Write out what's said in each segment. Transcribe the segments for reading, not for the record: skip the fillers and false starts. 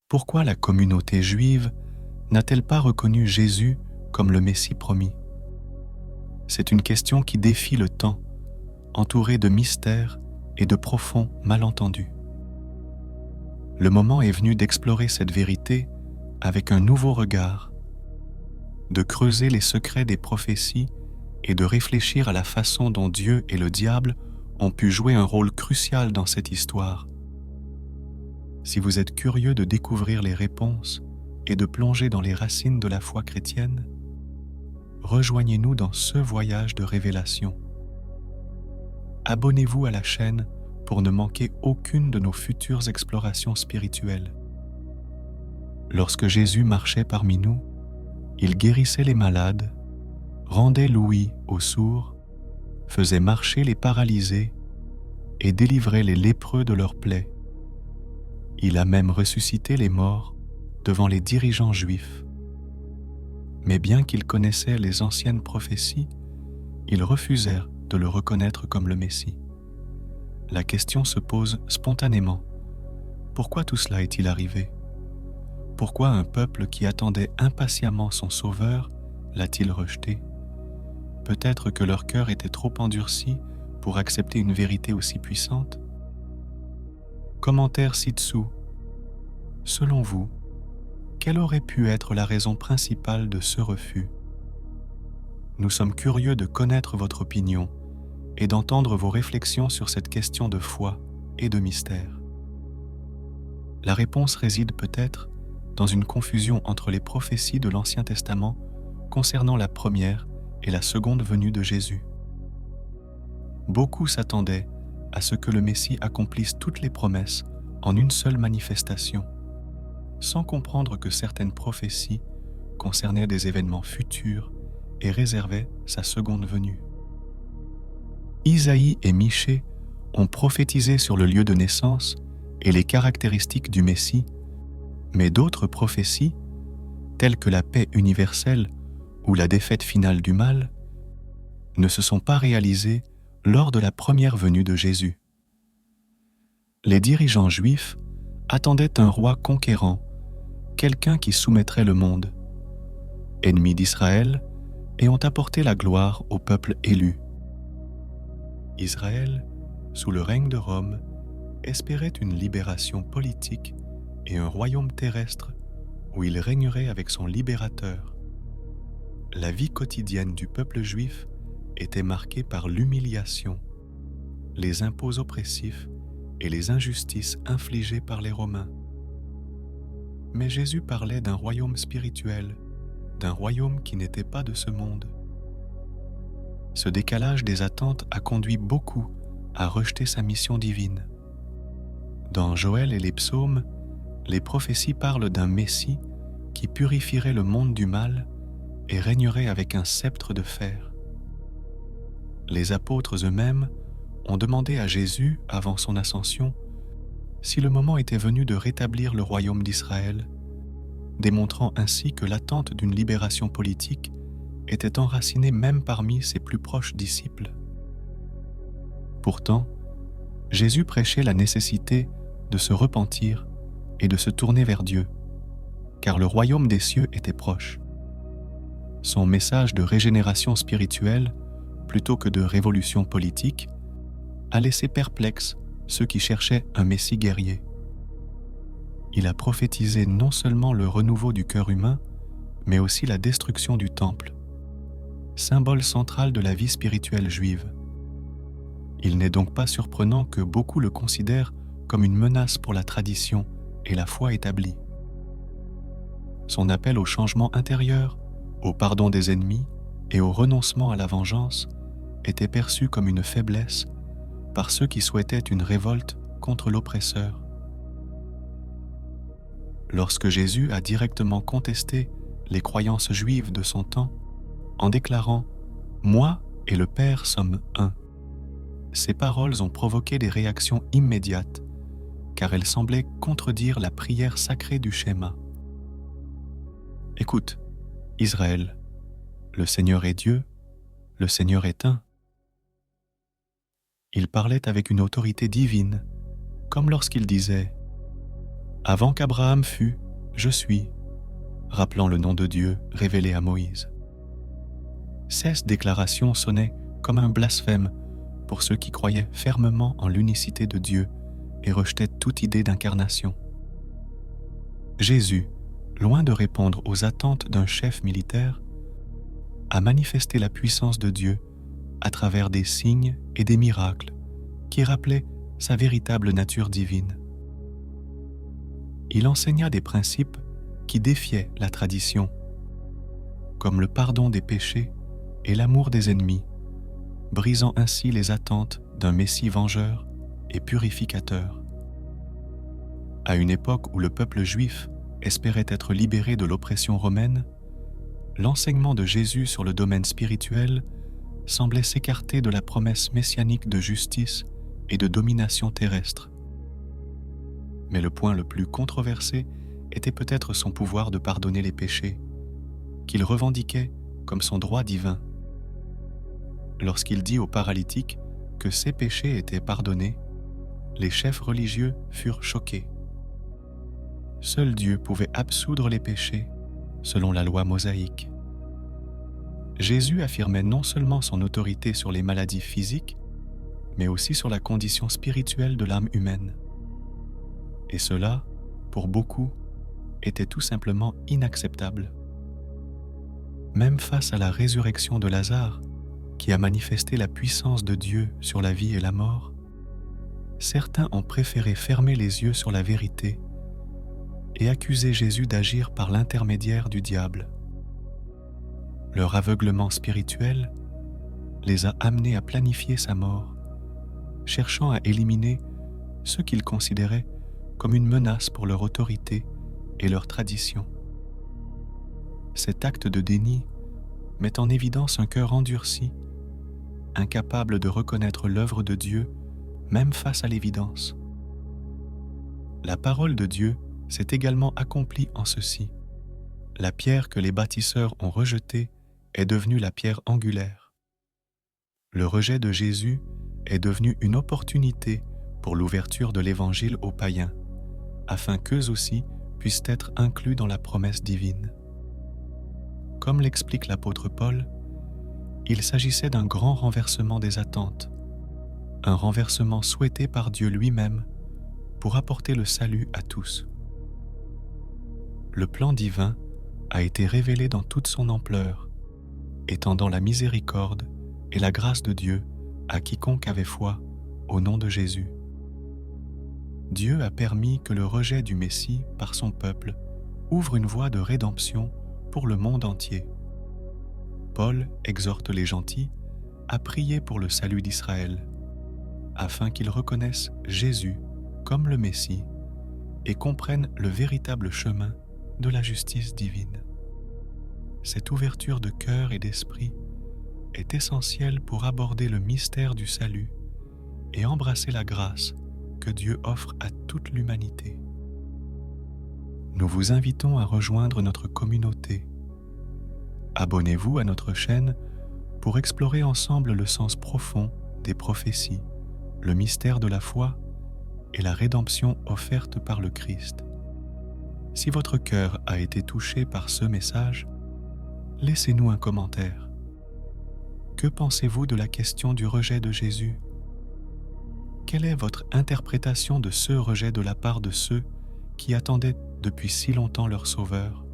Pourquoi la communauté juive n'a-t-elle pas reconnu Jésus comme le Messie promis? C'est une question qui défie le temps, entourée de mystères et de profonds malentendus. Le moment est venu d'explorer cette vérité avec un nouveau regard, de creuser les secrets des prophéties et de réfléchir à la façon dont Dieu et le diable ont pu jouer un rôle crucial dans cette histoire. Si vous êtes curieux de découvrir les réponses et de plonger dans les racines de la foi chrétienne, rejoignez-nous dans ce voyage de révélation. Abonnez-vous à la chaîne pour ne manquer aucune de nos futures explorations spirituelles. Lorsque Jésus marchait parmi nous, il guérissait les malades, rendait l'ouïe aux sourds, faisait marcher les paralysés et délivrait les lépreux de leurs plaies. Il a même ressuscité les morts devant les dirigeants juifs. Mais bien qu'ils connaissaient les anciennes prophéties, ils refusèrent de le reconnaître comme le Messie. La question se pose spontanément. Pourquoi tout cela est-il arrivé? Pourquoi un peuple qui attendait impatiemment son Sauveur l'a-t-il rejeté? Peut-être que leur cœur était trop endurci pour accepter une vérité aussi puissante? Commentaire ci-dessous. Selon vous, quelle aurait pu être la raison principale de ce refus? Nous sommes curieux de connaître votre opinion et d'entendre vos réflexions sur cette question de foi et de mystère. La réponse réside peut-être dans une confusion entre les prophéties de l'Ancien Testament concernant la première et la seconde venue de Jésus. Beaucoup s'attendaient à ce que le Messie accomplisse toutes les promesses en une seule manifestation, sans comprendre que certaines prophéties concernaient des événements futurs et réservaient sa seconde venue. Isaïe et Michée ont prophétisé sur le lieu de naissance et les caractéristiques du Messie, mais d'autres prophéties, telles que la paix universelle ou la défaite finale du mal, ne se sont pas réalisées lors de la première venue de Jésus. Les dirigeants juifs attendaient un roi conquérant, quelqu'un qui soumettrait le monde, ennemi d'Israël, et ont apporté la gloire au peuple élu. Israël, sous le règne de Rome, espérait une libération politique et un royaume terrestre où il régnerait avec son libérateur. La vie quotidienne du peuple juif était marquée par l'humiliation, les impôts oppressifs et les injustices infligées par les Romains. Mais Jésus parlait d'un royaume spirituel, d'un royaume qui n'était pas de ce monde. Ce décalage des attentes a conduit beaucoup à rejeter sa mission divine. Dans Joël et les psaumes, les prophéties parlent d'un Messie qui purifierait le monde du mal et régnerait avec un sceptre de fer. Les apôtres eux-mêmes ont demandé à Jésus, avant son ascension, si le moment était venu de rétablir le royaume d'Israël, démontrant ainsi que l'attente d'une libération politique était enracinée même parmi ses plus proches disciples. Pourtant, Jésus prêchait la nécessité de se repentir et de se tourner vers Dieu, car le royaume des cieux était proche. Son message de régénération spirituelle, plutôt que de révolution politique, a laissé perplexes ceux qui cherchaient un Messie guerrier. Il a prophétisé non seulement le renouveau du cœur humain, mais aussi la destruction du temple, symbole central de la vie spirituelle juive. Il n'est donc pas surprenant que beaucoup le considèrent comme une menace pour la tradition et la foi établie. Son appel au changement intérieur, au pardon des ennemis et au renoncement à la vengeance était perçu comme une faiblesse par ceux qui souhaitaient une révolte contre l'oppresseur. Lorsque Jésus a directement contesté les croyances juives de son temps, en déclarant « Moi et le Père sommes un », ces paroles ont provoqué des réactions immédiates, car elles semblaient contredire la prière sacrée du schéma. Écoute, Israël, le Seigneur est Dieu, le Seigneur est un. Il parlait avec une autorité divine, comme lorsqu'il disait Avant qu'Abraham fût, je suis, rappelant le nom de Dieu révélé à Moïse. Ces déclarations sonnaient comme un blasphème pour ceux qui croyaient fermement en l'unicité de Dieu et rejetaient toute idée d'incarnation. Jésus, loin de répondre aux attentes d'un chef militaire, a manifesté la puissance de Dieu à travers des signes et des miracles qui rappelaient sa véritable nature divine. Il enseigna des principes qui défiaient la tradition, comme le pardon des péchés et l'amour des ennemis, brisant ainsi les attentes d'un Messie vengeur et purificateur. À une époque où le peuple juif espérait être libéré de l'oppression romaine, l'enseignement de Jésus sur le domaine spirituel semblait s'écarter de la promesse messianique de justice et de domination terrestre. Mais le point le plus controversé était peut-être son pouvoir de pardonner les péchés, qu'il revendiquait comme son droit divin. Lorsqu'il dit aux paralytiques que ses péchés étaient pardonnés, les chefs religieux furent choqués. Seul Dieu pouvait absoudre les péchés selon la loi mosaïque. Jésus affirmait non seulement son autorité sur les maladies physiques, mais aussi sur la condition spirituelle de l'âme humaine. Et cela, pour beaucoup, était tout simplement inacceptable. Même face à la résurrection de Lazare, qui a manifesté la puissance de Dieu sur la vie et la mort, certains ont préféré fermer les yeux sur la vérité et accuser Jésus d'agir par l'intermédiaire du diable. Leur aveuglement spirituel les a amenés à planifier sa mort, cherchant à éliminer ceux qu'ils considéraient comme une menace pour leur autorité et leur tradition. Cet acte de déni met en évidence un cœur endurci, incapable de reconnaître l'œuvre de Dieu même face à l'évidence. La parole de Dieu s'est également accomplie en ceci. La pierre que les bâtisseurs ont rejetée est devenue la pierre angulaire. Le rejet de Jésus est devenu une opportunité pour l'ouverture de l'Évangile aux païens, afin qu'eux aussi puissent être inclus dans la promesse divine. Comme l'explique l'apôtre Paul, il s'agissait d'un grand renversement des attentes, un renversement souhaité par Dieu lui-même pour apporter le salut à tous. Le plan divin a été révélé dans toute son ampleur, étendant la miséricorde et la grâce de Dieu à quiconque avait foi au nom de Jésus. Dieu a permis que le rejet du Messie par son peuple ouvre une voie de rédemption pour le monde entier. Paul exhorte les gentils à prier pour le salut d'Israël, afin qu'ils reconnaissent Jésus comme le Messie et comprennent le véritable chemin de la justice divine. Cette ouverture de cœur et d'esprit est essentielle pour aborder le mystère du salut et embrasser la grâce que Dieu offre à toute l'humanité. Nous vous invitons à rejoindre notre communauté. Abonnez-vous à notre chaîne pour explorer ensemble le sens profond des prophéties, le mystère de la foi et la rédemption offerte par le Christ. Si votre cœur a été touché par ce message, laissez-nous un commentaire. Que pensez-vous de la question du rejet de Jésus? Quelle est votre interprétation de ce rejet de la part de ceux qui attendaient depuis si longtemps leur Sauveur?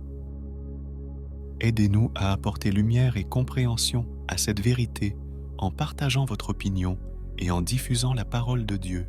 Aidez-nous à apporter lumière et compréhension à cette vérité en partageant votre opinion et en diffusant la parole de Dieu.